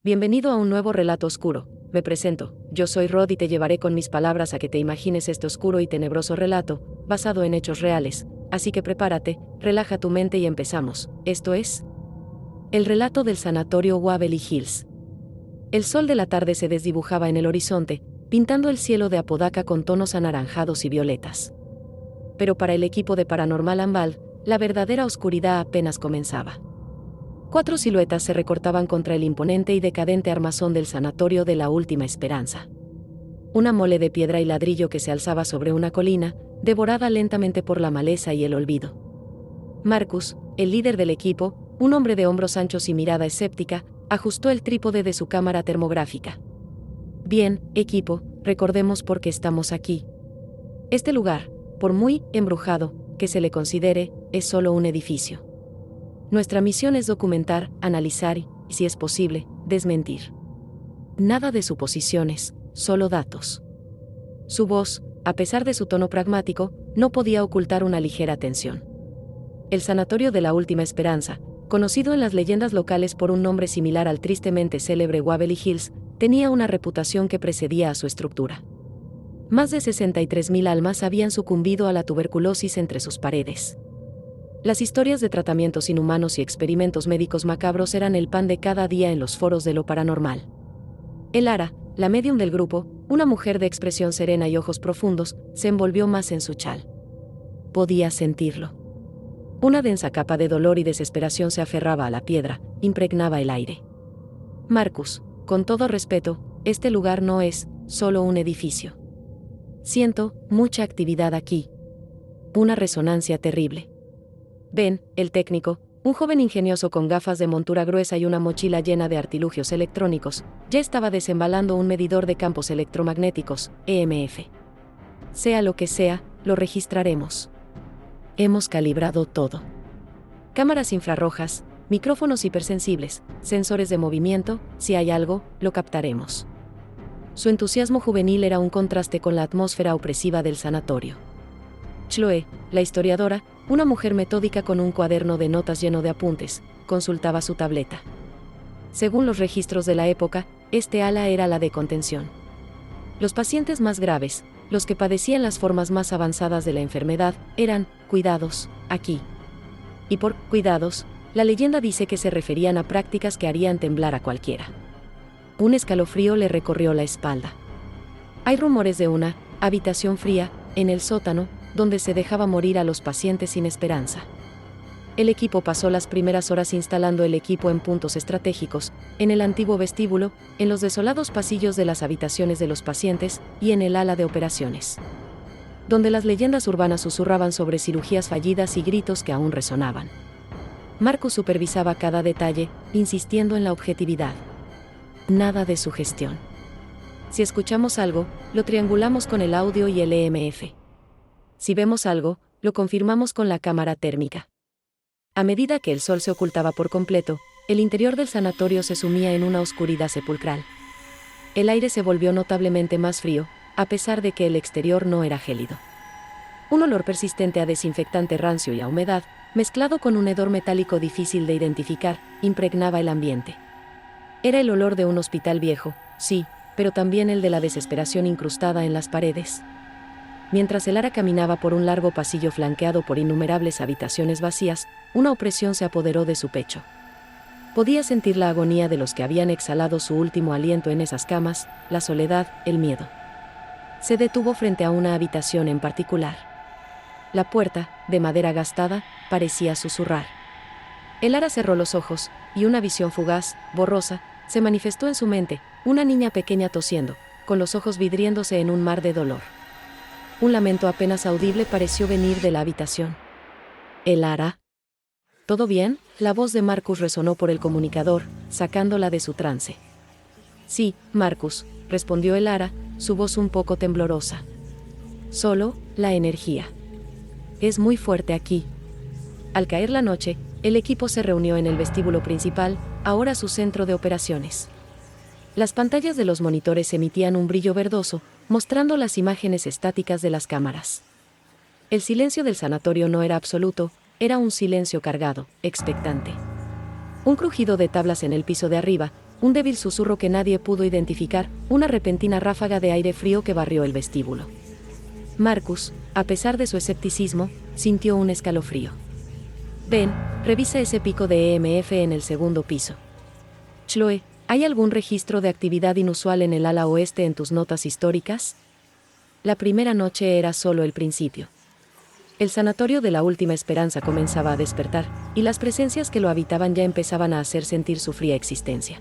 Bienvenido a un nuevo relato oscuro. Me presento, yo soy Rod y te llevaré con mis palabras a que te imagines este oscuro y tenebroso relato, basado en hechos reales, así que prepárate, relaja tu mente y empezamos. Esto es el relato del sanatorio Waverly Hills. El sol de la tarde se desdibujaba en el horizonte, pintando el cielo de Apodaca con tonos anaranjados y violetas. Pero para el equipo de Paranormal Ambal, la verdadera oscuridad apenas comenzaba. 4 siluetas se recortaban contra el imponente y decadente armazón del sanatorio de la Última Esperanza. Una mole de piedra y ladrillo que se alzaba sobre una colina, devorada lentamente por la maleza y el olvido. Marcus, el líder del equipo, un hombre de hombros anchos y mirada escéptica, ajustó el trípode de su cámara termográfica. Bien, equipo, recordemos por qué estamos aquí. Este lugar, por muy embrujado que se le considere, es solo un edificio. Nuestra misión es documentar, analizar y, si es posible, desmentir. Nada de suposiciones, solo datos. Su voz, a pesar de su tono pragmático, no podía ocultar una ligera tensión. El sanatorio de la Última Esperanza, conocido en las leyendas locales por un nombre similar al tristemente célebre Waverly Hills, tenía una reputación que precedía a su estructura. Más de 63.000 almas habían sucumbido a la tuberculosis entre sus paredes. Las historias de tratamientos inhumanos y experimentos médicos macabros eran el pan de cada día en los foros de lo paranormal. Elara, la medium del grupo, una mujer de expresión serena y ojos profundos, se envolvió más en su chal. Podía sentirlo. Una densa capa de dolor y desesperación se aferraba a la piedra, impregnaba el aire. Marcus, con todo respeto, este lugar no es solo un edificio. Siento mucha actividad aquí. Una resonancia terrible. Ben, el técnico, un joven ingenioso con gafas de montura gruesa y una mochila llena de artilugios electrónicos, ya estaba desembalando un medidor de campos electromagnéticos, EMF. Sea lo que sea, lo registraremos. Hemos calibrado todo. Cámaras infrarrojas, micrófonos hipersensibles, sensores de movimiento, si hay algo, lo captaremos. Su entusiasmo juvenil era un contraste con la atmósfera opresiva del sanatorio. Chloe, la historiadora, una mujer metódica con un cuaderno de notas lleno de apuntes, consultaba su tableta. Según los registros de la época, este ala era la de contención. Los pacientes más graves, los que padecían las formas más avanzadas de la enfermedad, eran cuidados aquí. Y por cuidados, la leyenda dice que se referían a prácticas que harían temblar a cualquiera. Un escalofrío le recorrió la espalda. Hay rumores de una habitación fría en el sótano, donde se dejaba morir a los pacientes sin esperanza. El equipo pasó las primeras horas instalando el equipo en puntos estratégicos, en el antiguo vestíbulo, en los desolados pasillos de las habitaciones de los pacientes y en el ala de operaciones, donde las leyendas urbanas susurraban sobre cirugías fallidas y gritos que aún resonaban. Marcus supervisaba cada detalle, insistiendo en la objetividad. Nada de sugestión. Si escuchamos algo, lo triangulamos con el audio y el EMF. Si vemos algo, lo confirmamos con la cámara térmica. A medida que el sol se ocultaba por completo, el interior del sanatorio se sumía en una oscuridad sepulcral. El aire se volvió notablemente más frío, a pesar de que el exterior no era gélido. Un olor persistente a desinfectante rancio y a humedad, mezclado con un hedor metálico difícil de identificar, impregnaba el ambiente. Era el olor de un hospital viejo, sí, pero también el de la desesperación incrustada en las paredes. Mientras Elara caminaba por un largo pasillo flanqueado por innumerables habitaciones vacías, una opresión se apoderó de su pecho. Podía sentir la agonía de los que habían exhalado su último aliento en esas camas, la soledad, el miedo. Se detuvo frente a una habitación en particular. La puerta, de madera gastada, parecía susurrar. Elara cerró los ojos, y una visión fugaz, borrosa, se manifestó en su mente, una niña pequeña tosiendo, con los ojos vidriéndose en un mar de dolor. Un lamento apenas audible pareció venir de la habitación. ¿Elara? ¿Todo bien? La voz de Marcus resonó por el comunicador, sacándola de su trance. Sí, Marcus, respondió Elara, su voz un poco temblorosa. Solo, la energía. Es muy fuerte aquí. Al caer la noche, el equipo se reunió en el vestíbulo principal, ahora su centro de operaciones. Las pantallas de los monitores emitían un brillo verdoso, mostrando las imágenes estáticas de las cámaras. El silencio del sanatorio no era absoluto, era un silencio cargado, expectante. Un crujido de tablas en el piso de arriba, un débil susurro que nadie pudo identificar, una repentina ráfaga de aire frío que barrió el vestíbulo. Marcus, a pesar de su escepticismo, sintió un escalofrío. Ven, revisa ese pico de EMF en el segundo piso. Chloe, ¿hay algún registro de actividad inusual en el ala oeste en tus notas históricas? La primera noche era solo el principio. El sanatorio de la Última Esperanza comenzaba a despertar, y las presencias que lo habitaban ya empezaban a hacer sentir su fría existencia.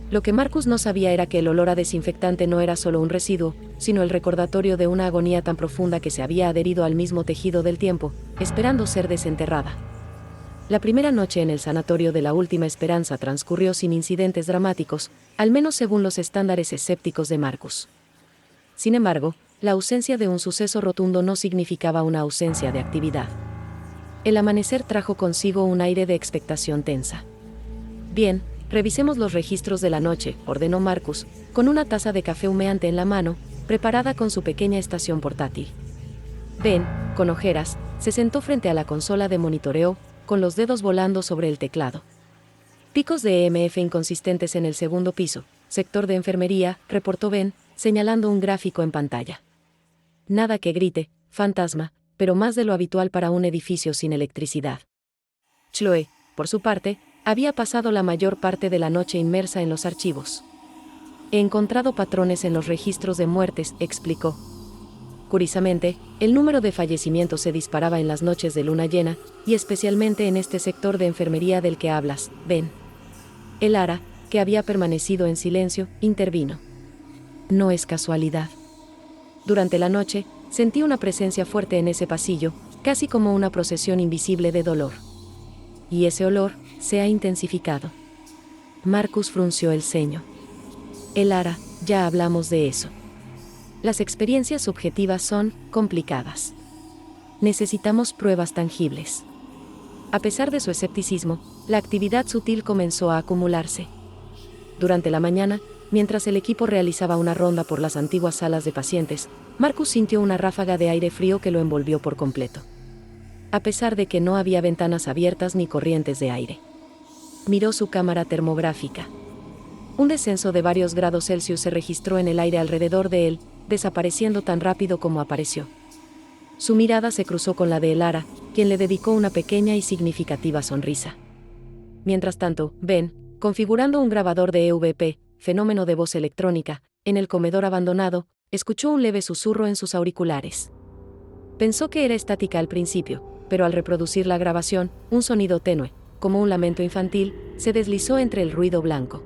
Lo que Marcus no sabía era que el olor a desinfectante no era solo un residuo, sino el recordatorio de una agonía tan profunda que se había adherido al mismo tejido del tiempo, esperando ser desenterrada. La primera noche en el sanatorio de la Última Esperanza transcurrió sin incidentes dramáticos, al menos según los estándares escépticos de Marcus. Sin embargo, la ausencia de un suceso rotundo no significaba una ausencia de actividad. El amanecer trajo consigo un aire de expectación tensa. Bien, revisemos los registros de la noche, ordenó Marcus, con una taza de café humeante en la mano, preparada con su pequeña estación portátil. Ben, con ojeras, se sentó frente a la consola de monitoreo, con los dedos volando sobre el teclado. Picos de EMF inconsistentes en el segundo piso, sector de enfermería, reportó Ben, señalando un gráfico en pantalla. Nada que grite, fantasma, pero más de lo habitual para un edificio sin electricidad. Chloe, por su parte, había pasado la mayor parte de la noche inmersa en los archivos. He encontrado patrones en los registros de muertes, explicó. Curiosamente, el número de fallecimientos se disparaba en las noches de luna llena, y especialmente en este sector de enfermería del que hablas, Ben. El Ara, que había permanecido en silencio, intervino. No es casualidad. Durante la noche, sentí una presencia fuerte en ese pasillo, casi como una procesión invisible de dolor. Y ese olor se ha intensificado. Marcus frunció el ceño. El Ara, ya hablamos de eso. Las experiencias subjetivas son complicadas. Necesitamos pruebas tangibles. A pesar de su escepticismo, la actividad sutil comenzó a acumularse. Durante la mañana, mientras el equipo realizaba una ronda por las antiguas salas de pacientes, Marcus sintió una ráfaga de aire frío que lo envolvió por completo. A pesar de que no había ventanas abiertas ni corrientes de aire. Miró su cámara termográfica. Un descenso de varios grados Celsius se registró en el aire alrededor de él, desapareciendo tan rápido como apareció. Su mirada se cruzó con la de Elara, quien le dedicó una pequeña y significativa sonrisa. Mientras tanto, Ben, configurando un grabador de EVP, fenómeno de voz electrónica, en el comedor abandonado, escuchó un leve susurro en sus auriculares. Pensó que era estática al principio, pero al reproducir la grabación, un sonido tenue, como un lamento infantil, se deslizó entre el ruido blanco.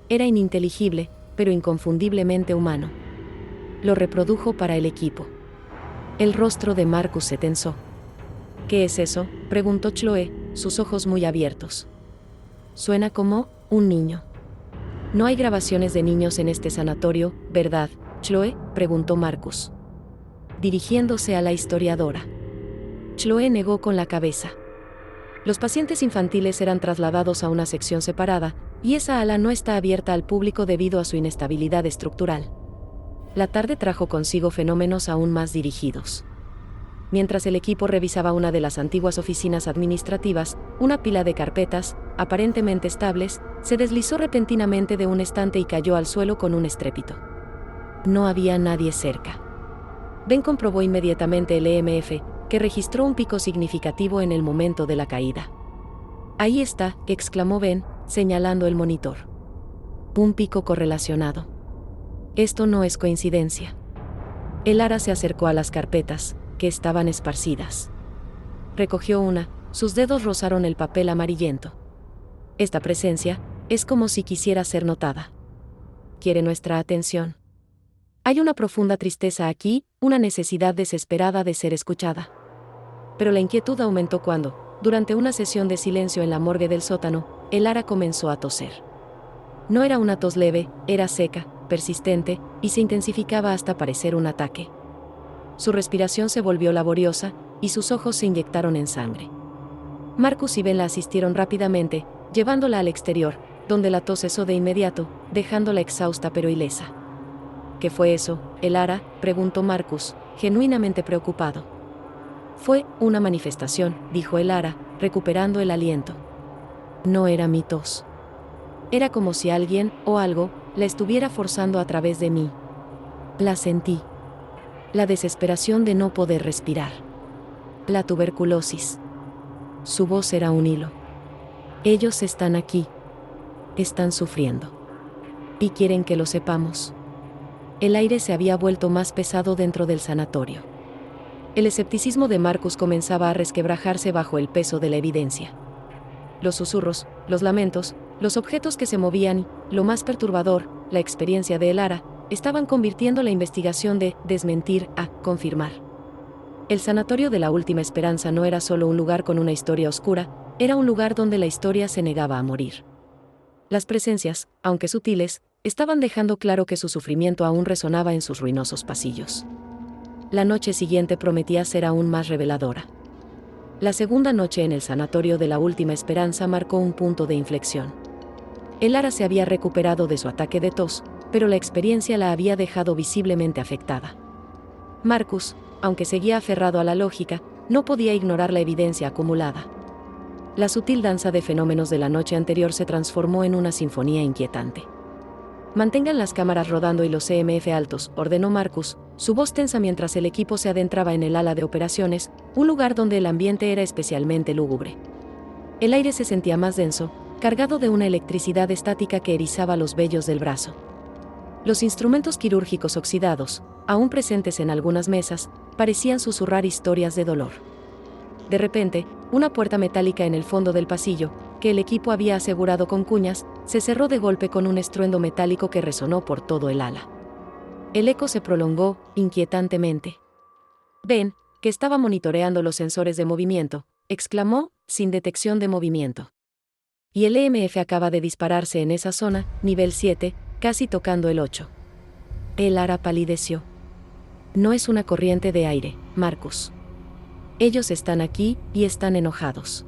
Era ininteligible, pero inconfundiblemente humano. Lo reprodujo para el equipo. El rostro de Marcus se tensó. ¿Qué es eso?, preguntó Chloe, sus ojos muy abiertos. Suena como un niño. No hay grabaciones de niños en este sanatorio, ¿verdad, Chloe?, preguntó Marcus, dirigiéndose a la historiadora. Chloe negó con la cabeza. Los pacientes infantiles eran trasladados a una sección separada, y esa ala no está abierta al público debido a su inestabilidad estructural. La tarde trajo consigo fenómenos aún más dirigidos. Mientras el equipo revisaba una de las antiguas oficinas administrativas, una pila de carpetas, aparentemente estables, se deslizó repentinamente de un estante y cayó al suelo con un estrépito. No había nadie cerca. Ben comprobó inmediatamente el EMF, que registró un pico significativo en el momento de la caída. Ahí está, exclamó Ben, señalando el monitor. Un pico correlacionado. Esto no es coincidencia. El Ara se acercó a las carpetas, que estaban esparcidas. Recogió una, sus dedos rozaron el papel amarillento. Esta presencia es como si quisiera ser notada. ¿Quiere nuestra atención? Hay una profunda tristeza aquí, una necesidad desesperada de ser escuchada. Pero la inquietud aumentó cuando, durante una sesión de silencio en la morgue del sótano, el Ara comenzó a toser. No era una tos leve, era seca, persistente, y se intensificaba hasta parecer un ataque. Su respiración se volvió laboriosa, y sus ojos se inyectaron en sangre. Marcus y Ben la asistieron rápidamente, llevándola al exterior, donde la tos cesó de inmediato, dejándola exhausta pero ilesa. ¿Qué fue eso, el Ara?, preguntó Marcus, genuinamente preocupado. Fue una manifestación, dijo el Ara, recuperando el aliento. No era mi tos. Era como si alguien, o algo, la estuviera forzando a través de mí. La sentí. La desesperación de no poder respirar. La tuberculosis. Su voz era un hilo. Ellos están aquí. Están sufriendo. Y quieren que lo sepamos. El aire se había vuelto más pesado dentro del sanatorio. El escepticismo de Marcus comenzaba a resquebrajarse bajo el peso de la evidencia. Los susurros, los lamentos, los objetos que se movían y, lo más perturbador, la experiencia de Elara, estaban convirtiendo la investigación de desmentir a confirmar. El sanatorio de la Última Esperanza no era solo un lugar con una historia oscura, era un lugar donde la historia se negaba a morir. Las presencias, aunque sutiles, estaban dejando claro que su sufrimiento aún resonaba en sus ruinosos pasillos. La noche siguiente prometía ser aún más reveladora. La segunda noche en el sanatorio de la Última Esperanza marcó un punto de inflexión. Elara se había recuperado de su ataque de tos, pero la experiencia la había dejado visiblemente afectada. Marcus, aunque seguía aferrado a la lógica, no podía ignorar la evidencia acumulada. La sutil danza de fenómenos de la noche anterior se transformó en una sinfonía inquietante. Mantengan las cámaras rodando y los EMF altos, ordenó Marcus, su voz tensa mientras el equipo se adentraba en el ala de operaciones, un lugar donde el ambiente era especialmente lúgubre. El aire se sentía más denso, cargado de una electricidad estática que erizaba los vellos del brazo. Los instrumentos quirúrgicos oxidados, aún presentes en algunas mesas, parecían susurrar historias de dolor. De repente, una puerta metálica en el fondo del pasillo, que el equipo había asegurado con cuñas, se cerró de golpe con un estruendo metálico que resonó por todo el ala. El eco se prolongó, inquietantemente. Ben, que estaba monitoreando los sensores de movimiento, exclamó, sin detección de movimiento. Y el EMF acaba de dispararse en esa zona, nivel 7, casi tocando el 8. Elara palideció. No es una corriente de aire, Marcus. Ellos están aquí, y están enojados.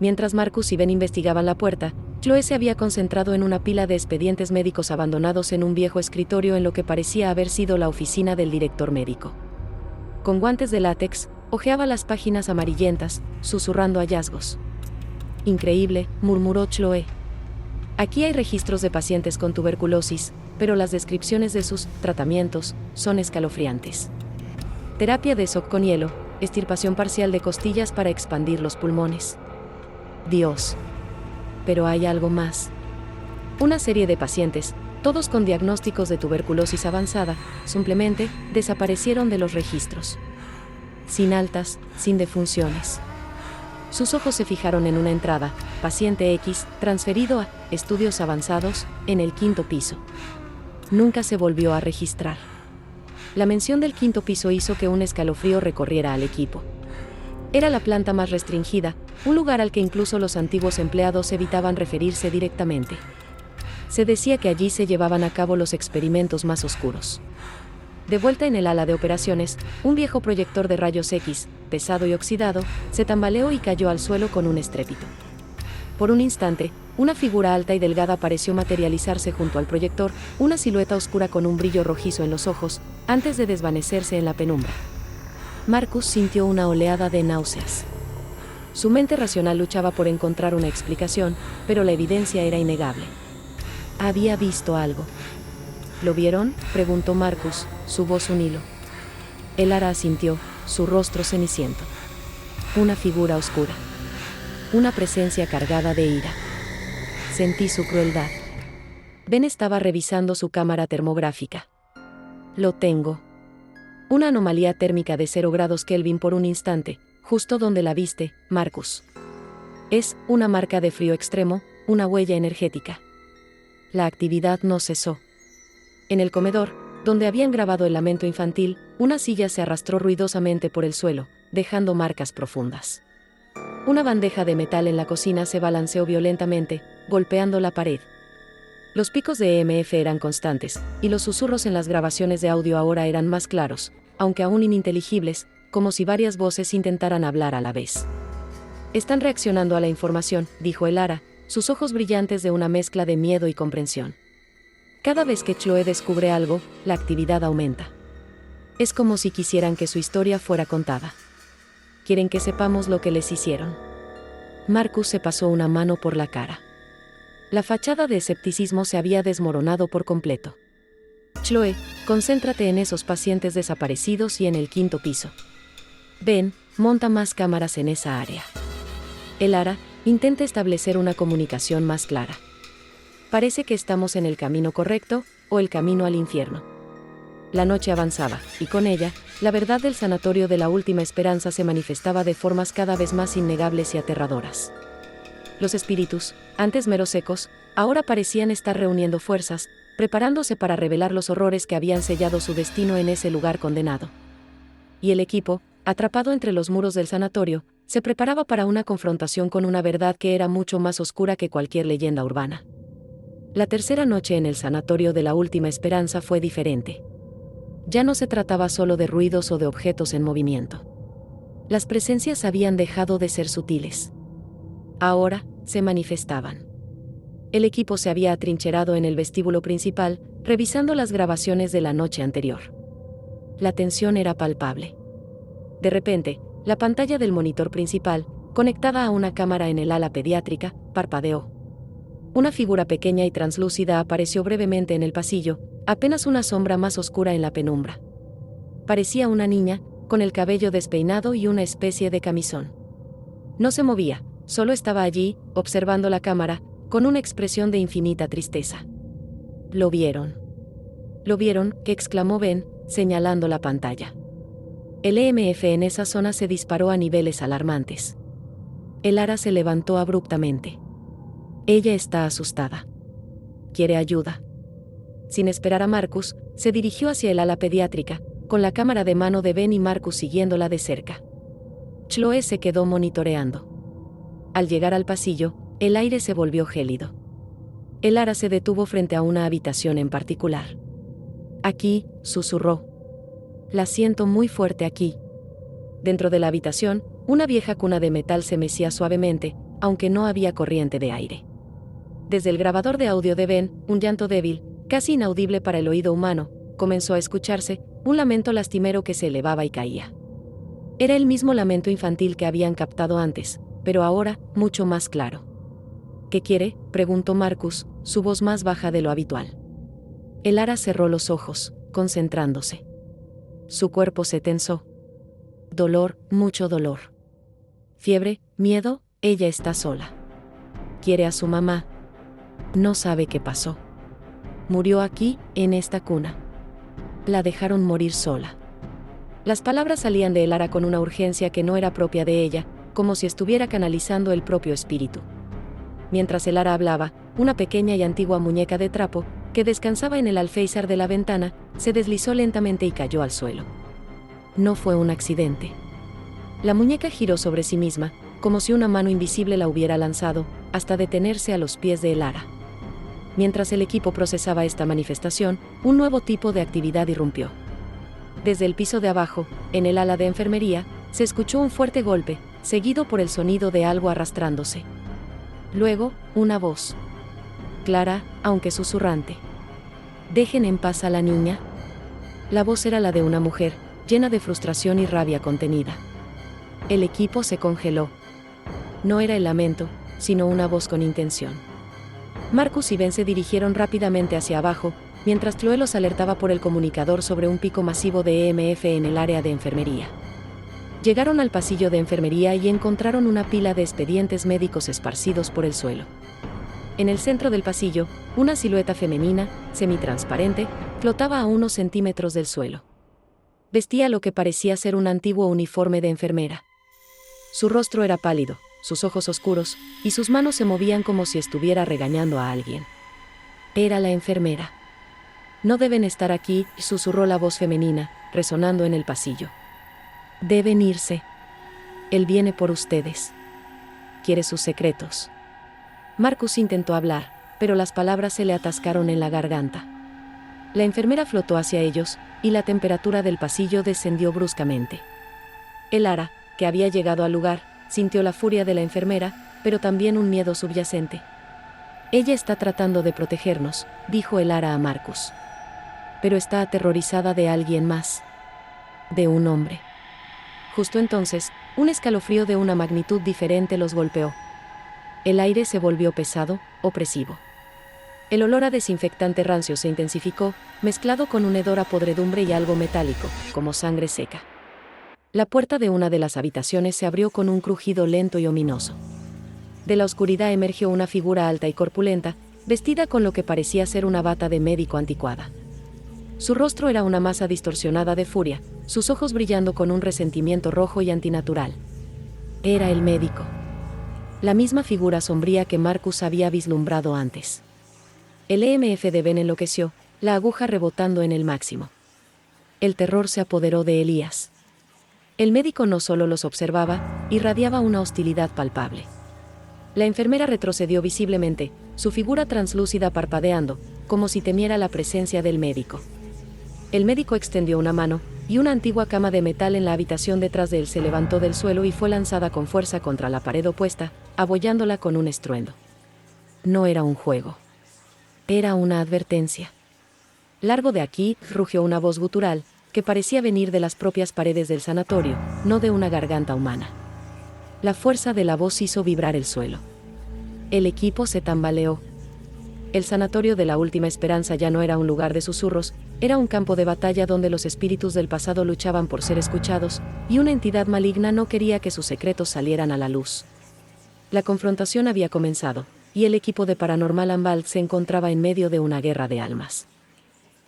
Mientras Marcus y Ben investigaban la puerta, Chloe se había concentrado en una pila de expedientes médicos abandonados en un viejo escritorio en lo que parecía haber sido la oficina del director médico. Con guantes de látex, hojeaba las páginas amarillentas, susurrando hallazgos. Increíble, murmuró Chloe. Aquí hay registros de pacientes con tuberculosis, pero las descripciones de sus tratamientos son escalofriantes. Terapia de shock con hielo, extirpación parcial de costillas para expandir los pulmones. Dios. Pero hay algo más. Una serie de pacientes, todos con diagnósticos de tuberculosis avanzada, simplemente desaparecieron de los registros. Sin altas, sin defunciones. Sus ojos se fijaron en una entrada, paciente X, transferido a estudios avanzados, en el 5º piso. Nunca se volvió a registrar. La mención del 5º piso hizo que un escalofrío recorriera al equipo. Era la planta más restringida, un lugar al que incluso los antiguos empleados evitaban referirse directamente. Se decía que allí se llevaban a cabo los experimentos más oscuros. De vuelta en el ala de operaciones, un viejo proyector de rayos X, pesado y oxidado, se tambaleó y cayó al suelo con un estrépito. Por un instante, una figura alta y delgada pareció materializarse junto al proyector, una silueta oscura con un brillo rojizo en los ojos, antes de desvanecerse en la penumbra. Marcus sintió una oleada de náuseas. Su mente racional luchaba por encontrar una explicación, pero la evidencia era innegable. Había visto algo. ¿Lo vieron?, preguntó Marcus, su voz un hilo. Elara asintió, su rostro ceniciento. Una figura oscura. Una presencia cargada de ira. Sentí su crueldad. Ben estaba revisando su cámara termográfica. Lo tengo. Una anomalía térmica de 0 grados Kelvin por un instante, justo donde la viste, Marcus. Es una marca de frío extremo, una huella energética. La actividad no cesó. En el comedor, donde habían grabado el lamento infantil, una silla se arrastró ruidosamente por el suelo, dejando marcas profundas. Una bandeja de metal en la cocina se balanceó violentamente, golpeando la pared. Los picos de EMF eran constantes, y los susurros en las grabaciones de audio ahora eran más claros, aunque aún ininteligibles, como si varias voces intentaran hablar a la vez. Están reaccionando a la información, dijo Elara, sus ojos brillantes de una mezcla de miedo y comprensión. Cada vez que Chloe descubre algo, la actividad aumenta. Es como si quisieran que su historia fuera contada. Quieren que sepamos lo que les hicieron. Marcus se pasó una mano por la cara. La fachada de escepticismo se había desmoronado por completo. Chloe, concéntrate en esos pacientes desaparecidos y en el 5.º piso. Ben, monta más cámaras en esa área. Elara, intenta establecer una comunicación más clara. Parece que estamos en el camino correcto, o el camino al infierno. La noche avanzaba, y con ella, la verdad del sanatorio de la Última Esperanza se manifestaba de formas cada vez más innegables y aterradoras. Los espíritus, antes meros secos, ahora parecían estar reuniendo fuerzas, preparándose para revelar los horrores que habían sellado su destino en ese lugar condenado. Y el equipo, atrapado entre los muros del sanatorio, se preparaba para una confrontación con una verdad que era mucho más oscura que cualquier leyenda urbana. La tercera noche en el sanatorio de la Última Esperanza fue diferente. Ya no se trataba solo de ruidos o de objetos en movimiento. Las presencias habían dejado de ser sutiles. Ahora, se manifestaban. El equipo se había atrincherado en el vestíbulo principal, revisando las grabaciones de la noche anterior. La tensión era palpable. De repente, la pantalla del monitor principal, conectada a una cámara en el ala pediátrica, parpadeó. Una figura pequeña y translúcida apareció brevemente en el pasillo, apenas una sombra más oscura en la penumbra. Parecía una niña, con el cabello despeinado y una especie de camisón. No se movía, solo estaba allí, observando la cámara, con una expresión de infinita tristeza. «¿Lo vieron?» «¿Lo vieron?», exclamó Ben, señalando la pantalla. El EMF en esa zona se disparó a niveles alarmantes. Elara se levantó abruptamente. Ella está asustada. Quiere ayuda. Sin esperar a Marcus, se dirigió hacia el ala pediátrica, con la cámara de mano de Ben y Marcus siguiéndola de cerca. Chloe se quedó monitoreando. Al llegar al pasillo, el aire se volvió gélido. Elara se detuvo frente a una habitación en particular. «Aquí», susurró. «La siento muy fuerte aquí». Dentro de la habitación, una vieja cuna de metal se mecía suavemente, aunque no había corriente de aire. Desde el grabador de audio de Ben, un llanto débil, casi inaudible para el oído humano, comenzó a escucharse, un lamento lastimero que se elevaba y caía. Era el mismo lamento infantil que habían captado antes, pero ahora, mucho más claro. «¿Qué quiere?», preguntó Marcus, su voz más baja de lo habitual. Elara cerró los ojos, concentrándose. Su cuerpo se tensó. Dolor, mucho dolor. Fiebre, miedo, ella está sola. Quiere a su mamá. No sabe qué pasó. Murió aquí, en esta cuna. La dejaron morir sola. Las palabras salían de Elara con una urgencia que no era propia de ella, como si estuviera canalizando el propio espíritu. Mientras Elara hablaba, una pequeña y antigua muñeca de trapo, que descansaba en el alféizar de la ventana, se deslizó lentamente y cayó al suelo. No fue un accidente. La muñeca giró sobre sí misma, como si una mano invisible la hubiera lanzado, hasta detenerse a los pies de Elara. Mientras el equipo procesaba esta manifestación, un nuevo tipo de actividad irrumpió. Desde el piso de abajo, en el ala de enfermería, se escuchó un fuerte golpe, seguido por el sonido de algo arrastrándose. Luego, una voz. Clara, aunque susurrante. «Dejen en paz a la niña». La voz era la de una mujer, llena de frustración y rabia contenida. El equipo se congeló. No era el lamento, sino una voz con intención. Marcus y Ben se dirigieron rápidamente hacia abajo, mientras Chloe los alertaba por el comunicador sobre un pico masivo de EMF en el área de enfermería. Llegaron al pasillo de enfermería y encontraron una pila de expedientes médicos esparcidos por el suelo. En el centro del pasillo, una silueta femenina, semitransparente, flotaba a unos centímetros del suelo. Vestía lo que parecía ser un antiguo uniforme de enfermera. Su rostro era pálido, sus ojos oscuros, y sus manos se movían como si estuviera regañando a alguien. Era la enfermera. «No deben estar aquí», susurró la voz femenina, resonando en el pasillo. «Deben irse. Él viene por ustedes. Quiere sus secretos». Marcus intentó hablar, pero las palabras se le atascaron en la garganta. La enfermera flotó hacia ellos, y la temperatura del pasillo descendió bruscamente. Elara, que había llegado al lugar, sintió la furia de la enfermera, pero también un miedo subyacente. «Ella está tratando de protegernos», dijo Elara a Marcus. «Pero está aterrorizada de alguien más. De un hombre». Justo entonces, un escalofrío de una magnitud diferente los golpeó. El aire se volvió pesado, opresivo. El olor a desinfectante rancio se intensificó, mezclado con un hedor a podredumbre y algo metálico, como sangre seca. La puerta de una de las habitaciones se abrió con un crujido lento y ominoso. De la oscuridad emergió una figura alta y corpulenta, vestida con lo que parecía ser una bata de médico anticuada. Su rostro era una masa distorsionada de furia, sus ojos brillando con un resentimiento rojo y antinatural. Era el médico. La misma figura sombría que Marcus había vislumbrado antes. El EMF de Ben enloqueció, la aguja rebotando en el máximo. El terror se apoderó de Elías. El médico no solo los observaba, irradiaba una hostilidad palpable. La enfermera retrocedió visiblemente, su figura translúcida parpadeando, como si temiera la presencia del médico. El médico extendió una mano, y una antigua cama de metal en la habitación detrás de él se levantó del suelo y fue lanzada con fuerza contra la pared opuesta, abollándola con un estruendo. No era un juego. Era una advertencia. Largo de aquí, rugió una voz gutural, que parecía venir de las propias paredes del sanatorio, no de una garganta humana. La fuerza de la voz hizo vibrar el suelo. El equipo se tambaleó. El sanatorio de la Última Esperanza ya no era un lugar de susurros, era un campo de batalla donde los espíritus del pasado luchaban por ser escuchados, y una entidad maligna no quería que sus secretos salieran a la luz. La confrontación había comenzado, y el equipo de Paranormal Unbald se encontraba en medio de una guerra de almas.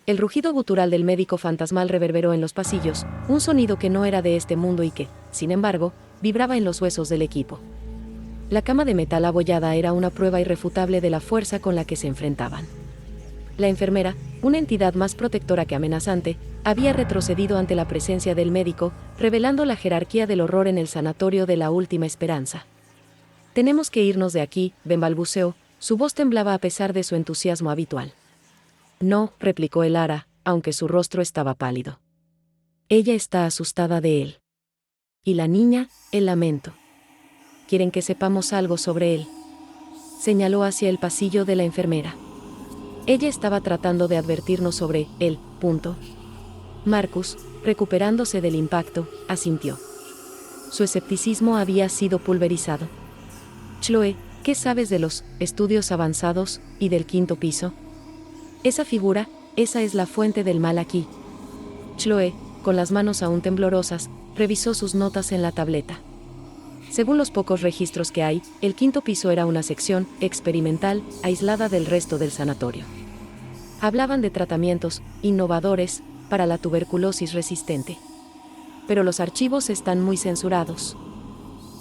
El rugido gutural del médico fantasmal reverberó en los pasillos, un sonido que no era de este mundo y que, sin embargo, vibraba en los huesos del equipo. La cama de metal abollada era una prueba irrefutable de la fuerza con la que se enfrentaban. La enfermera, una entidad más protectora que amenazante, había retrocedido ante la presencia del médico, revelando la jerarquía del horror en el sanatorio de la Última Esperanza. «Tenemos que irnos de aquí», Ben balbuceó, su voz temblaba a pesar de su entusiasmo habitual. «No», replicó Elara, aunque su rostro estaba pálido. «Ella está asustada de él. Y la niña, el lamento. Quieren que sepamos algo sobre él». Señaló hacia el pasillo de la enfermera. Ella estaba tratando de advertirnos sobre él. Marcus, recuperándose del impacto, asintió. Su escepticismo había sido pulverizado. «Chloe, ¿qué sabes de los estudios avanzados y del quinto piso?» «Esa figura, esa es la fuente del mal aquí». Chloe, con las manos aún temblorosas, revisó sus notas en la tableta. Según los pocos registros que hay, el quinto piso era una sección experimental, aislada del resto del sanatorio. Hablaban de tratamientos innovadores para la tuberculosis resistente. Pero los archivos están muy censurados.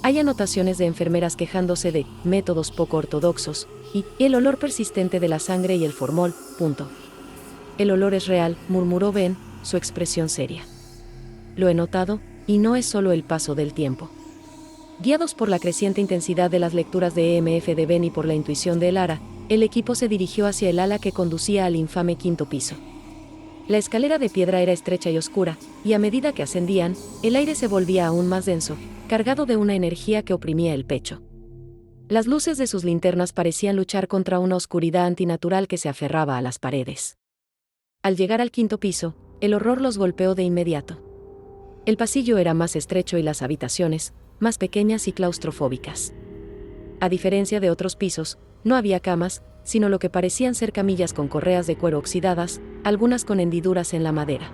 Hay anotaciones de enfermeras quejándose de métodos poco ortodoxos y el olor persistente de la sangre y el formol. «El olor es real», murmuró Ben, su expresión seria. «Lo he notado, y no es solo el paso del tiempo». Guiados por la creciente intensidad de las lecturas de EMF de Ben y por la intuición de Elara, el equipo se dirigió hacia el ala que conducía al infame quinto piso. La escalera de piedra era estrecha y oscura, y a medida que ascendían, el aire se volvía aún más denso, cargado de una energía que oprimía el pecho. Las luces de sus linternas parecían luchar contra una oscuridad antinatural que se aferraba a las paredes. Al llegar al quinto piso, el horror los golpeó de inmediato. El pasillo era más estrecho y las habitaciones, más pequeñas y claustrofóbicas. A diferencia de otros pisos, no había camas, sino lo que parecían ser camillas con correas de cuero oxidadas, algunas con hendiduras en la madera.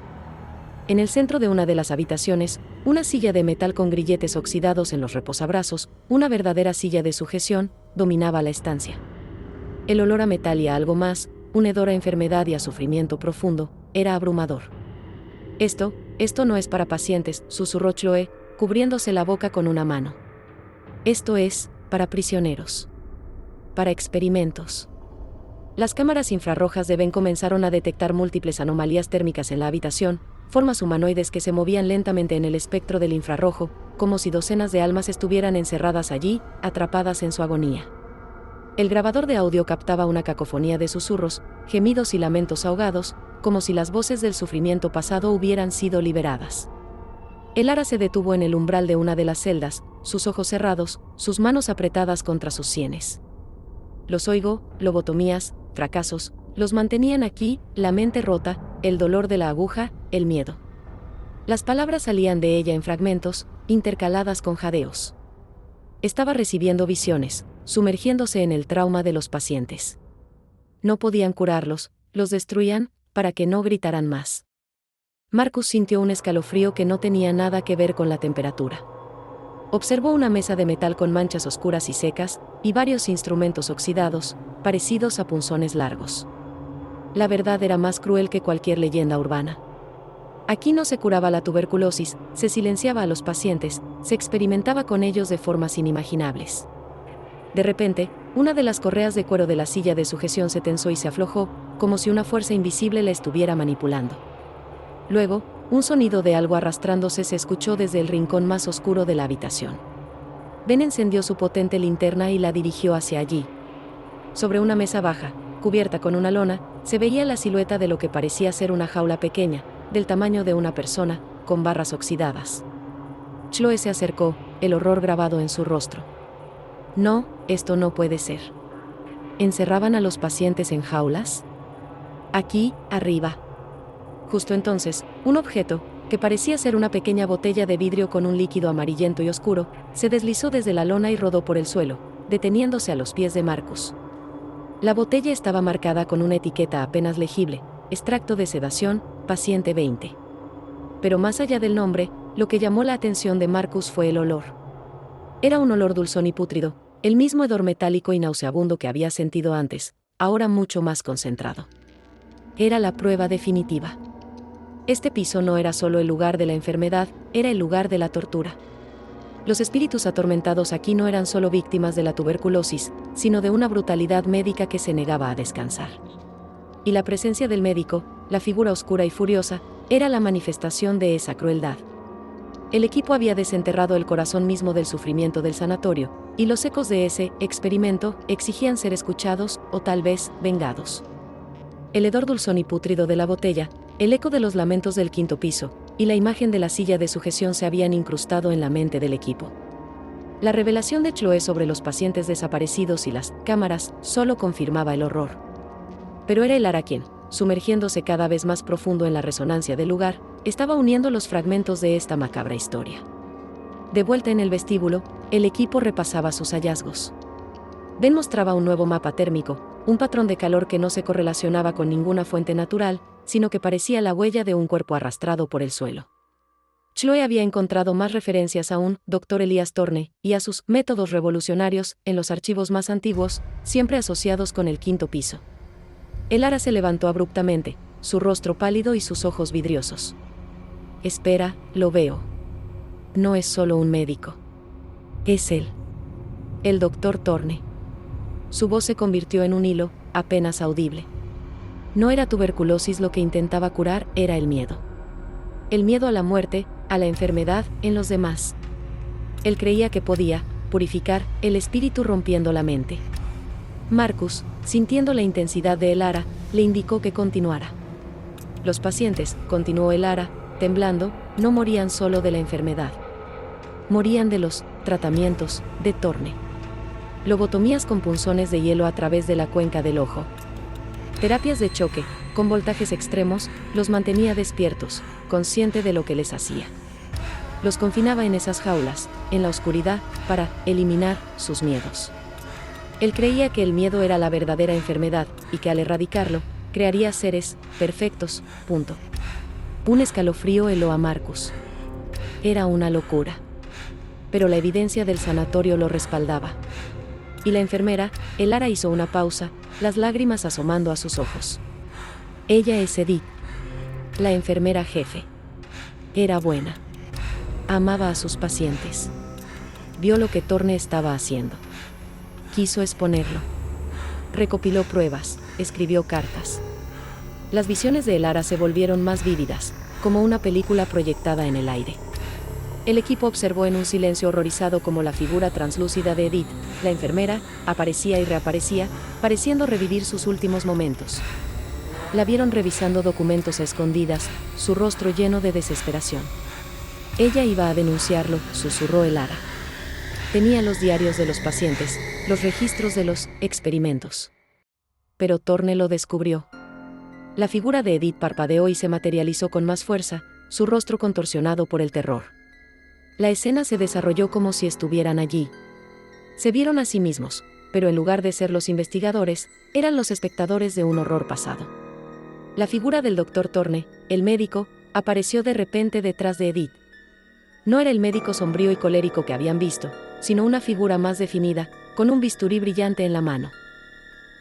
En el centro de una de las habitaciones, una silla de metal con grilletes oxidados en los reposabrazos, una verdadera silla de sujeción, dominaba la estancia. El olor a metal y a algo más, un hedor a enfermedad y a sufrimiento profundo, era abrumador. Esto no es para pacientes», susurró Chloe, cubriéndose la boca con una mano. «Esto es para prisioneros. Para experimentos». Las cámaras infrarrojas de Ben comenzaron a detectar múltiples anomalías térmicas en la habitación, formas humanoides que se movían lentamente en el espectro del infrarrojo, como si docenas de almas estuvieran encerradas allí, atrapadas en su agonía. El grabador de audio captaba una cacofonía de susurros, gemidos y lamentos ahogados, como si las voces del sufrimiento pasado hubieran sido liberadas. Elara se detuvo en el umbral de una de las celdas, sus ojos cerrados, sus manos apretadas contra sus sienes. «Los oigo, lobotomías, fracasos, los mantenían aquí, la mente rota, el dolor de la aguja, el miedo». Las palabras salían de ella en fragmentos, intercaladas con jadeos. Estaba recibiendo visiones, sumergiéndose en el trauma de los pacientes. No podían curarlos, los destruían, para que no gritaran más. Marcus sintió un escalofrío que no tenía nada que ver con la temperatura. Observó una mesa de metal con manchas oscuras y secas, y varios instrumentos oxidados, parecidos a punzones largos. La verdad era más cruel que cualquier leyenda urbana. Aquí no se curaba la tuberculosis, se silenciaba a los pacientes, se experimentaba con ellos de formas inimaginables. De repente, una de las correas de cuero de la silla de sujeción se tensó y se aflojó, como si una fuerza invisible la estuviera manipulando. Luego, un sonido de algo arrastrándose se escuchó desde el rincón más oscuro de la habitación. Ben encendió su potente linterna y la dirigió hacia allí. Sobre una mesa baja, cubierta con una lona, se veía la silueta de lo que parecía ser una jaula pequeña, del tamaño de una persona, con barras oxidadas. Chloe se acercó, el horror grabado en su rostro. No, esto no puede ser. ¿Encerraban a los pacientes en jaulas? Aquí, arriba. Justo entonces, un objeto, que parecía ser una pequeña botella de vidrio con un líquido amarillento y oscuro, se deslizó desde la lona y rodó por el suelo, deteniéndose a los pies de Marcus. La botella estaba marcada con una etiqueta apenas legible: extracto de sedación, paciente 20. Pero más allá del nombre, lo que llamó la atención de Marcus fue el olor. Era un olor dulzón y pútrido, el mismo hedor metálico y nauseabundo que había sentido antes, ahora mucho más concentrado. Era la prueba definitiva. Este piso no era solo el lugar de la enfermedad, era el lugar de la tortura. Los espíritus atormentados aquí no eran solo víctimas de la tuberculosis, sino de una brutalidad médica que se negaba a descansar. Y la presencia del médico, la figura oscura y furiosa, era la manifestación de esa crueldad. El equipo había desenterrado el corazón mismo del sufrimiento del sanatorio, y los ecos de ese experimento exigían ser escuchados, o tal vez, vengados. El hedor dulzón y pútrido de la botella, el eco de los lamentos del quinto piso, y la imagen de la silla de sujeción se habían incrustado en la mente del equipo. La revelación de Chloe sobre los pacientes desaparecidos y las cámaras solo confirmaba el horror. Pero era el Lara quien, sumergiéndose cada vez más profundo en la resonancia del lugar, estaba uniendo los fragmentos de esta macabra historia. De vuelta en el vestíbulo, el equipo repasaba sus hallazgos. Ben mostraba un nuevo mapa térmico, un patrón de calor que no se correlacionaba con ninguna fuente natural, sino que parecía la huella de un cuerpo arrastrado por el suelo. Chloe había encontrado más referencias a un Dr. Elias Thorne y a sus métodos revolucionarios en los archivos más antiguos, siempre asociados con el quinto piso. El Lara se levantó abruptamente, su rostro pálido y sus ojos vidriosos. Espera, lo veo. No es solo un médico. Es él. El Dr. Thorne. Su voz se convirtió en un hilo, apenas audible. No era tuberculosis lo que intentaba curar, era el miedo. El miedo a la muerte, a la enfermedad, en los demás. Él creía que podía purificar el espíritu rompiendo la mente. Marcus, sintiendo la intensidad de el Lara, le indicó que continuara. Los pacientes, continuó el Lara, temblando, no morían solo de la enfermedad. Morían de los tratamientos de Thorne. Lobotomías con punzones de hielo a través de la cuenca del ojo. Terapias de choque, con voltajes extremos, los mantenía despiertos, consciente de lo que les hacía. Los confinaba en esas jaulas, en la oscuridad, para eliminar sus miedos. Él creía que el miedo era la verdadera enfermedad, y que al erradicarlo, crearía seres perfectos, punto. Un escalofrío heló a Marcus. Era una locura. Pero la evidencia del sanatorio lo respaldaba. Y la enfermera, el Lara hizo una pausa, las lágrimas asomando a sus ojos. Ella es Edith, la enfermera jefe. Era buena. Amaba a sus pacientes. Vio lo que Thorne estaba haciendo. Quiso exponerlo. Recopiló pruebas, escribió cartas. Las visiones de el Lara se volvieron más vívidas, como una película proyectada en el aire. El equipo observó en un silencio horrorizado cómo la figura translúcida de Edith, la enfermera, aparecía y reaparecía, pareciendo revivir sus últimos momentos. La vieron revisando documentos a escondidas, su rostro lleno de desesperación. Ella iba a denunciarlo, susurró el Lara. Tenía los diarios de los pacientes, los registros de los experimentos. Pero Thorne lo descubrió. La figura de Edith parpadeó y se materializó con más fuerza, su rostro contorsionado por el terror. La escena se desarrolló como si estuvieran allí. Se vieron a sí mismos, pero en lugar de ser los investigadores, eran los espectadores de un horror pasado. La figura del Dr. Thorne, el médico, apareció de repente detrás de Edith. No era el médico sombrío y colérico que habían visto, sino una figura más definida, con un bisturí brillante en la mano.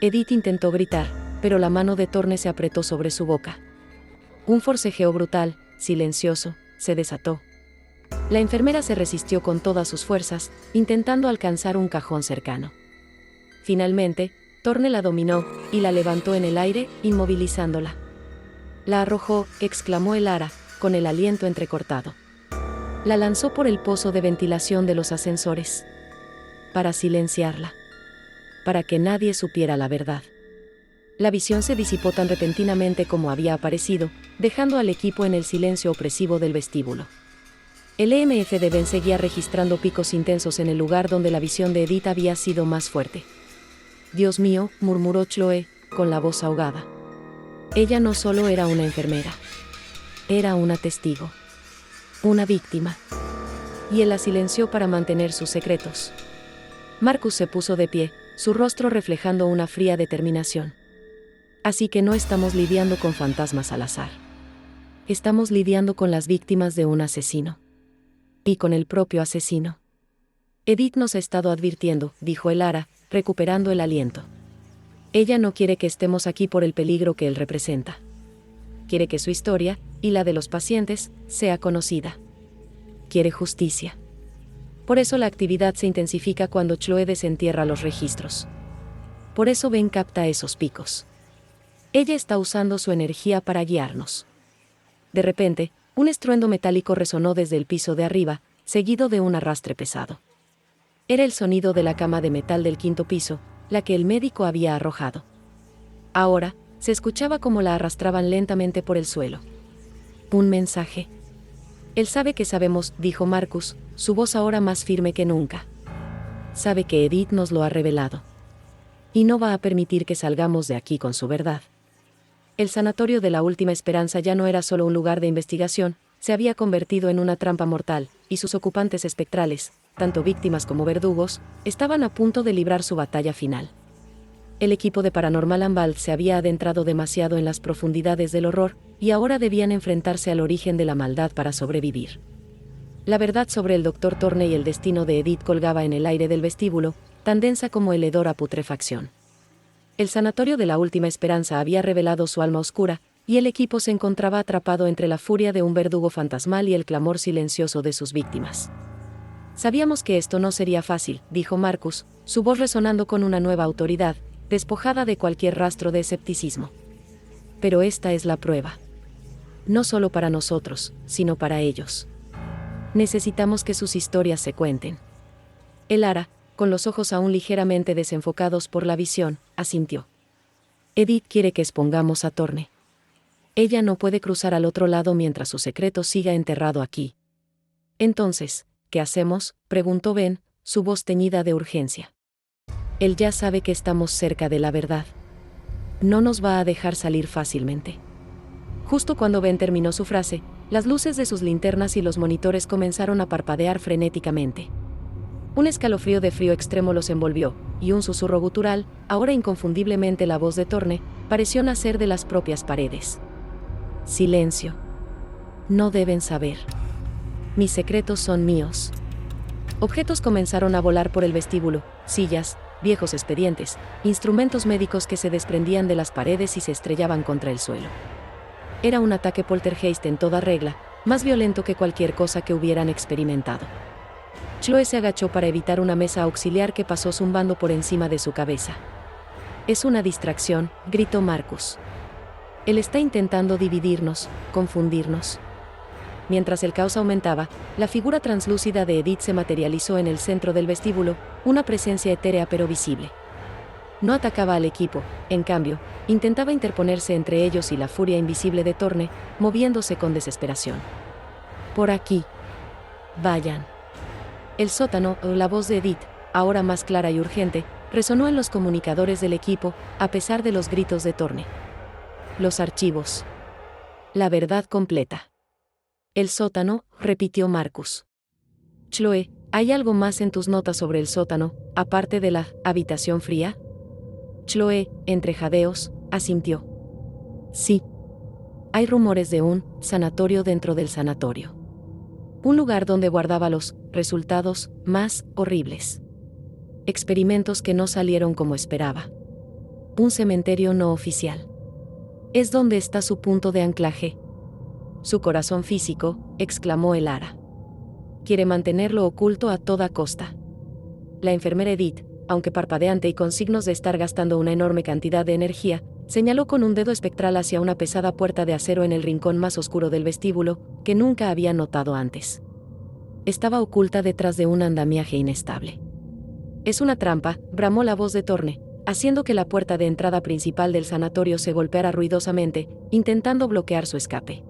Edith intentó gritar, pero la mano de Thorne se apretó sobre su boca. Un forcejeo brutal, silencioso, se desató. La enfermera se resistió con todas sus fuerzas, intentando alcanzar un cajón cercano. Finalmente, Thorne la dominó y la levantó en el aire, inmovilizándola. «La arrojó», exclamó Elara, con el aliento entrecortado. La lanzó por el pozo de ventilación de los ascensores. Para silenciarla. Para que nadie supiera la verdad. La visión se disipó tan repentinamente como había aparecido, dejando al equipo en el silencio opresivo del vestíbulo. El EMF de Ben seguía registrando picos intensos en el lugar donde la visión de Edith había sido más fuerte. «Dios mío», murmuró Chloe, con la voz ahogada. Ella no solo era una enfermera. Era una testigo. Una víctima. Y él la silenció para mantener sus secretos. Marcus se puso de pie, su rostro reflejando una fría determinación. «Así que no estamos lidiando con fantasmas al azar. Estamos lidiando con las víctimas de un asesino. Y con el propio asesino. Edith nos ha estado advirtiendo», dijo Elara, recuperando el aliento. «Ella no quiere que estemos aquí por el peligro que él representa. Quiere que su historia, y la de los pacientes, sea conocida. Quiere justicia. Por eso la actividad se intensifica cuando Chloe desentierra los registros. Por eso Ben capta esos picos. Ella está usando su energía para guiarnos». De repente, un estruendo metálico resonó desde el piso de arriba, seguido de un arrastre pesado. Era el sonido de la cama de metal del quinto piso, la que el médico había arrojado. Ahora, se escuchaba cómo la arrastraban lentamente por el suelo. «Un mensaje». «Él sabe que sabemos», dijo Marcus, su voz ahora más firme que nunca. «Sabe que Edith nos lo ha revelado. Y no va a permitir que salgamos de aquí con su verdad». El sanatorio de la Última Esperanza ya no era solo un lugar de investigación, se había convertido en una trampa mortal, y sus ocupantes espectrales, tanto víctimas como verdugos, estaban a punto de librar su batalla final. El equipo de Paranormal Unbound se había adentrado demasiado en las profundidades del horror, y ahora debían enfrentarse al origen de la maldad para sobrevivir. La verdad sobre el Dr. Thorne y el destino de Edith colgaba en el aire del vestíbulo, tan densa como el hedor a putrefacción. El sanatorio de la Última Esperanza había revelado su alma oscura, y el equipo se encontraba atrapado entre la furia de un verdugo fantasmal y el clamor silencioso de sus víctimas. «Sabíamos que esto no sería fácil», dijo Marcus, su voz resonando con una nueva autoridad, despojada de cualquier rastro de escepticismo. «Pero esta es la prueba. No solo para nosotros, sino para ellos. Necesitamos que sus historias se cuenten». Elara, con los ojos aún ligeramente desenfocados por la visión, asintió. «Edith quiere que expongamos a Thorne. Ella no puede cruzar al otro lado mientras su secreto siga enterrado aquí». «Entonces, ¿qué hacemos?», preguntó Ben, su voz teñida de urgencia. «Él ya sabe que estamos cerca de la verdad. No nos va a dejar salir fácilmente». Justo cuando Ben terminó su frase, las luces de sus linternas y los monitores comenzaron a parpadear frenéticamente. Un escalofrío de frío extremo los envolvió, y un susurro gutural, ahora inconfundiblemente la voz de Thorne, pareció nacer de las propias paredes. «Silencio. No deben saber. Mis secretos son míos». Objetos comenzaron a volar por el vestíbulo, sillas, viejos expedientes, instrumentos médicos que se desprendían de las paredes y se estrellaban contra el suelo. Era un ataque poltergeist en toda regla, más violento que cualquier cosa que hubieran experimentado. Chloe se agachó para evitar una mesa auxiliar que pasó zumbando por encima de su cabeza. «Es una distracción», gritó Marcus. «Él está intentando dividirnos, confundirnos». Mientras el caos aumentaba, la figura translúcida de Edith se materializó en el centro del vestíbulo, una presencia etérea pero visible. No atacaba al equipo, en cambio, intentaba interponerse entre ellos y la furia invisible de Thorne, moviéndose con desesperación. «Por aquí. Vayan». El sótano, la voz de Edith, ahora más clara y urgente, resonó en los comunicadores del equipo, a pesar de los gritos de Thorne. «Los archivos. La verdad completa». «El sótano», repitió Marcus. Chloe, ¿Hay algo más en tus notas sobre el sótano, aparte de la habitación fría? Chloe, entre jadeos, asintió. Sí. Hay rumores de un sanatorio dentro del sanatorio. Un lugar donde guardaba los resultados más horribles. Experimentos que no salieron como esperaba. Un cementerio no oficial. Es donde está su punto de anclaje. Su corazón físico, exclamó Elara. Quiere mantenerlo oculto a toda costa. La enfermera Edith, aunque parpadeante y con signos de estar gastando una enorme cantidad de energía, señaló con un dedo espectral hacia una pesada puerta de acero en el rincón más oscuro del vestíbulo, que nunca había notado antes. Estaba oculta detrás de un andamiaje inestable. Es una trampa, bramó la voz de Thorne, haciendo que la puerta de entrada principal del sanatorio se golpeara ruidosamente, intentando bloquear su escape.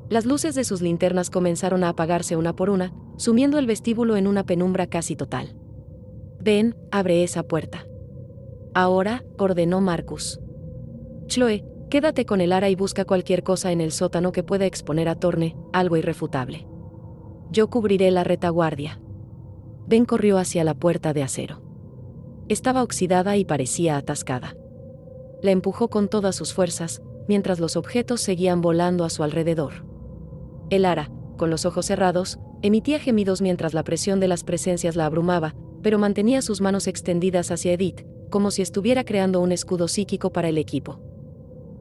Las luces de sus linternas comenzaron a apagarse una por una, sumiendo el vestíbulo en una penumbra casi total. «Ven, abre esa puerta». «Ahora», ordenó Marcus. «Chloe, quédate con Elara y busca cualquier cosa en el sótano que pueda exponer a Thorne, algo irrefutable. Yo cubriré la retaguardia». Ben corrió hacia la puerta de acero. Estaba oxidada y parecía atascada. La empujó con todas sus fuerzas, mientras los objetos seguían volando a su alrededor. Elara, con los ojos cerrados, emitía gemidos mientras la presión de las presencias la abrumaba, pero mantenía sus manos extendidas hacia Edith, como si estuviera creando un escudo psíquico para el equipo.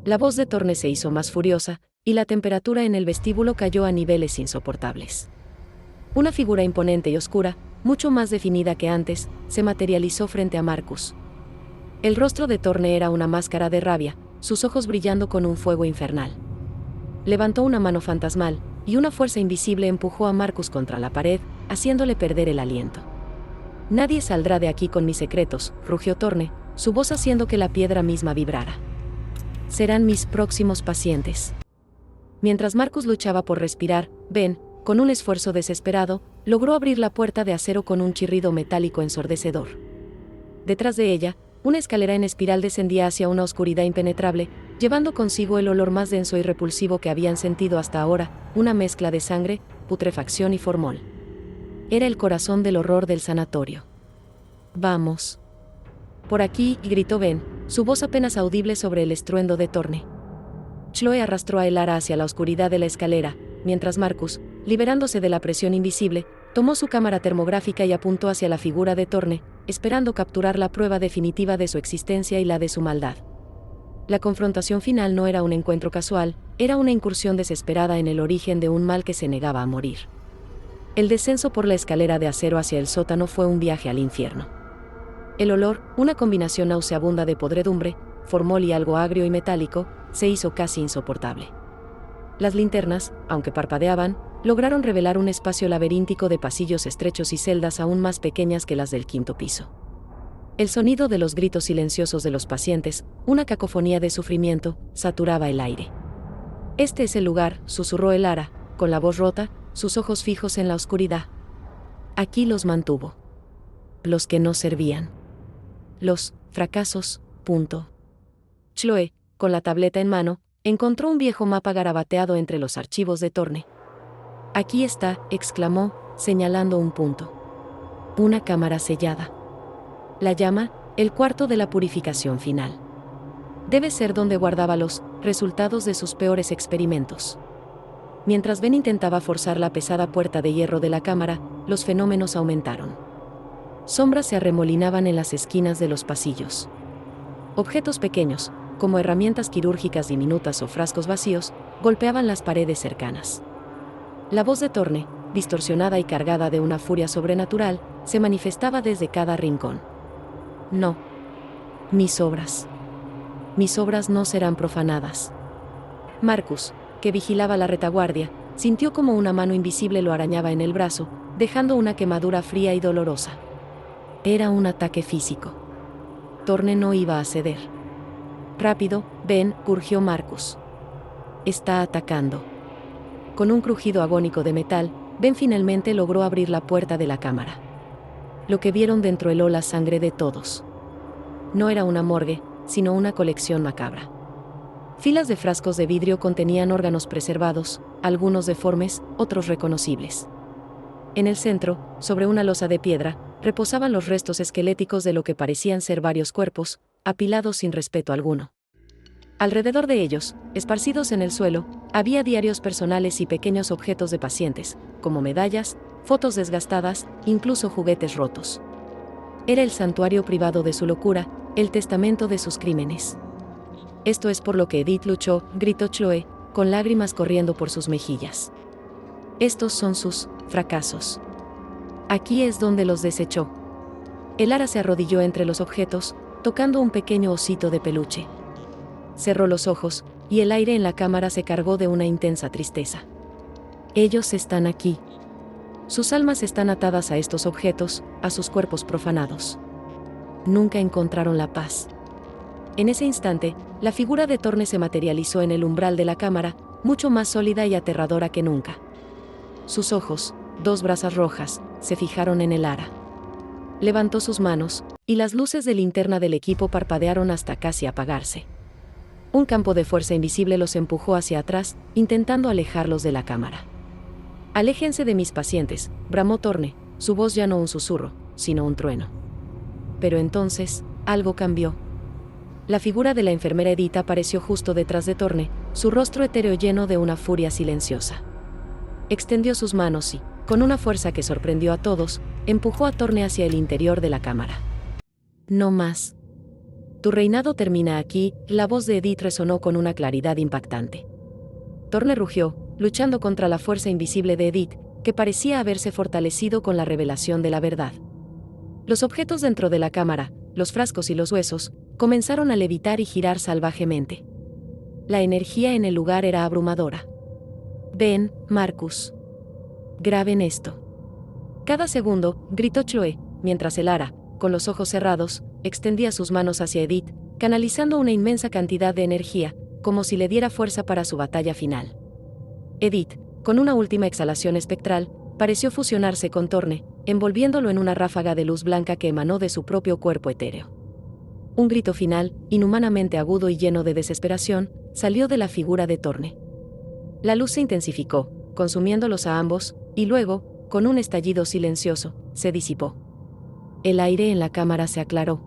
La voz de Thorne se hizo más furiosa, y la temperatura en el vestíbulo cayó a niveles insoportables. Una figura imponente y oscura, mucho más definida que antes, se materializó frente a Marcus. El rostro de Thorne era una máscara de rabia, sus ojos brillando con un fuego infernal. Levantó una mano fantasmal, y una fuerza invisible empujó a Marcus contra la pared, haciéndole perder el aliento. «Nadie saldrá de aquí con mis secretos», rugió Thorne, su voz haciendo que la piedra misma vibrara. «Serán mis próximos pacientes». Mientras Marcus luchaba por respirar, Ben, con un esfuerzo desesperado, logró abrir la puerta de acero con un chirrido metálico ensordecedor. Detrás de ella, una escalera en espiral descendía hacia una oscuridad impenetrable, llevando consigo el olor más denso y repulsivo que habían sentido hasta ahora, una mezcla de sangre, putrefacción y formol. Era el corazón del horror del sanatorio. «Vamos». «Por aquí», gritó Ben, su voz apenas audible sobre el estruendo de Thorne. Chloe arrastró a Elara hacia la oscuridad de la escalera, mientras Marcus, liberándose de la presión invisible, tomó su cámara termográfica y apuntó hacia la figura de Thorne, esperando capturar la prueba definitiva de su existencia y la de su maldad. La confrontación final no era un encuentro casual, era una incursión desesperada en el origen de un mal que se negaba a morir. El descenso por la escalera de acero hacia el sótano fue un viaje al infierno. El olor, una combinación nauseabunda de podredumbre, formol y algo agrio y metálico, se hizo casi insoportable. Las linternas, aunque parpadeaban, lograron revelar un espacio laberíntico de pasillos estrechos y celdas aún más pequeñas que las del quinto piso. El sonido de los gritos silenciosos de los pacientes, una cacofonía de sufrimiento, saturaba el aire. «Este es el lugar», susurró Elara, con la voz rota, sus ojos fijos en la oscuridad. Aquí los mantuvo. Los que no servían. Los fracasos, punto. Chloe, con la tableta en mano, encontró un viejo mapa garabateado entre los archivos de Thorne. «Aquí está», exclamó, señalando un punto. Una cámara sellada. La llama, el cuarto de la purificación final. Debe ser donde guardaba los resultados de sus peores experimentos. Mientras Ben intentaba forzar la pesada puerta de hierro de la cámara, los fenómenos aumentaron. Sombras se arremolinaban en las esquinas de los pasillos. Objetos pequeños, como herramientas quirúrgicas diminutas o frascos vacíos, golpeaban las paredes cercanas. La voz de Thorne, distorsionada y cargada de una furia sobrenatural, se manifestaba desde cada rincón. «No. Mis obras. Mis obras no serán profanadas». Marcus, que vigilaba la retaguardia, sintió como una mano invisible lo arañaba en el brazo, dejando una quemadura fría y dolorosa. Era un ataque físico. Thorne no iba a ceder. «Rápido, Ben», urgió Marcus. «Está atacando». Con un crujido agónico de metal, Ben finalmente logró abrir la puerta de la cámara. Lo que vieron dentro heló la sangre de todos. No era una morgue, sino una colección macabra. Filas de frascos de vidrio contenían órganos preservados, algunos deformes, otros reconocibles. En el centro, sobre una losa de piedra, reposaban los restos esqueléticos de lo que parecían ser varios cuerpos, apilados sin respeto alguno. Alrededor de ellos, esparcidos en el suelo, había diarios personales y pequeños objetos de pacientes, como medallas, fotos desgastadas, incluso juguetes rotos. Era el santuario privado de su locura, el testamento de sus crímenes. Esto es por lo que Edith luchó, gritó Chloe, con lágrimas corriendo por sus mejillas. Estos son sus fracasos. Aquí es donde los desechó. El ara se arrodilló entre los objetos, tocando un pequeño osito de peluche. Cerró los ojos, y el aire en la cámara se cargó de una intensa tristeza. Ellos están aquí. Sus almas están atadas a estos objetos, a sus cuerpos profanados. Nunca encontraron la paz. En ese instante, la figura de Thorne se materializó en el umbral de la cámara, mucho más sólida y aterradora que nunca. Sus ojos, dos brasas rojas, se fijaron en el ara. Levantó sus manos, y las luces de linterna del equipo parpadearon hasta casi apagarse. Un campo de fuerza invisible los empujó hacia atrás, intentando alejarlos de la cámara. «Aléjense de mis pacientes», bramó Thorne, su voz ya no un susurro, sino un trueno. Pero entonces, algo cambió. La figura de la enfermera Edith apareció justo detrás de Thorne, su rostro etéreo lleno de una furia silenciosa. Extendió sus manos y, con una fuerza que sorprendió a todos, empujó a Thorne hacia el interior de la cámara. «No más. Tu reinado termina aquí», la voz de Edith resonó con una claridad impactante. Thorne rugió, luchando contra la fuerza invisible de Edith, que parecía haberse fortalecido con la revelación de la verdad. Los objetos dentro de la cámara, los frascos y los huesos, comenzaron a levitar y girar salvajemente. La energía en el lugar era abrumadora. «Ven, Marcus. Graben esto». Cada segundo, gritó Chloe, mientras el ara, con los ojos cerrados, extendía sus manos hacia Edith, canalizando una inmensa cantidad de energía, como si le diera fuerza para su batalla final. Edith, con una última exhalación espectral, pareció fusionarse con Thorne, envolviéndolo en una ráfaga de luz blanca que emanó de su propio cuerpo etéreo. Un grito final, inhumanamente agudo y lleno de desesperación, salió de la figura de Thorne. La luz se intensificó, consumiéndolos a ambos, y luego, con un estallido silencioso, se disipó. El aire en la cámara se aclaró.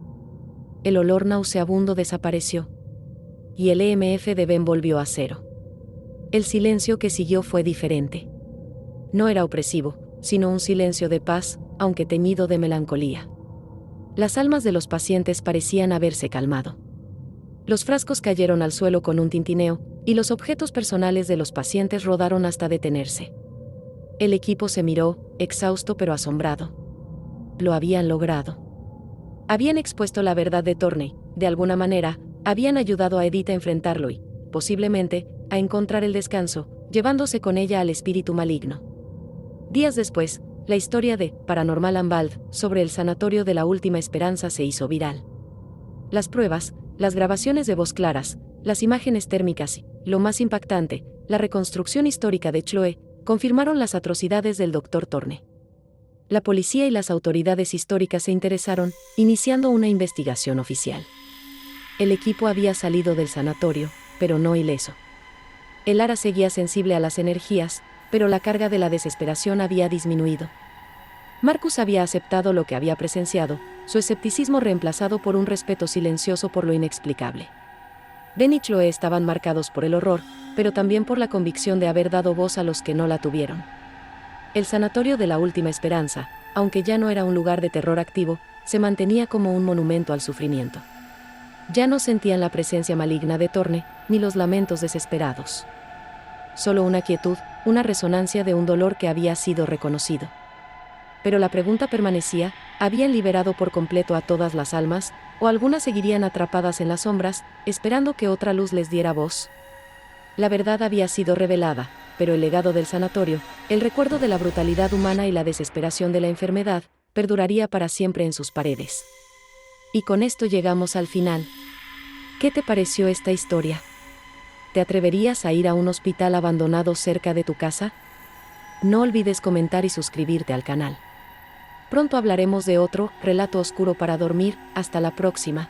El olor nauseabundo desapareció. Y el EMF de Ben volvió a cero. El silencio que siguió fue diferente. No era opresivo, sino un silencio de paz, aunque teñido de melancolía. Las almas de los pacientes parecían haberse calmado. Los frascos cayeron al suelo con un tintineo, y los objetos personales de los pacientes rodaron hasta detenerse. El equipo se miró, exhausto pero asombrado. Lo habían logrado. Habían expuesto la verdad de Thorne, de alguna manera, habían ayudado a Edith a enfrentarlo y, posiblemente, a encontrar el descanso, llevándose con ella al espíritu maligno. Días después, la historia de Paranormal Unbound sobre el sanatorio de la Última Esperanza se hizo viral. Las pruebas, las grabaciones de voz claras, las imágenes térmicas y, lo más impactante, la reconstrucción histórica de Chloe, confirmaron las atrocidades del Dr. Thorne. La policía y las autoridades históricas se interesaron, iniciando una investigación oficial. El equipo había salido del sanatorio, pero no ileso. El ara seguía sensible a las energías, pero la carga de la desesperación había disminuido. Marcus había aceptado lo que había presenciado, su escepticismo reemplazado por un respeto silencioso por lo inexplicable. Ben y Chloe estaban marcados por el horror, pero también por la convicción de haber dado voz a los que no la tuvieron. El sanatorio de la Última Esperanza, aunque ya no era un lugar de terror activo, se mantenía como un monumento al sufrimiento. Ya no sentían la presencia maligna de Thorne, ni los lamentos desesperados. Solo una quietud, una resonancia de un dolor que había sido reconocido. Pero la pregunta permanecía, ¿habían liberado por completo a todas las almas, o algunas seguirían atrapadas en las sombras, esperando que otra luz les diera voz? La verdad había sido revelada, pero el legado del sanatorio, el recuerdo de la brutalidad humana y la desesperación de la enfermedad, perduraría para siempre en sus paredes. Y con esto llegamos al final. ¿Qué te pareció esta historia? ¿Te atreverías a ir a un hospital abandonado cerca de tu casa? No olvides comentar y suscribirte al canal. Pronto hablaremos de otro relato oscuro para dormir. Hasta la próxima.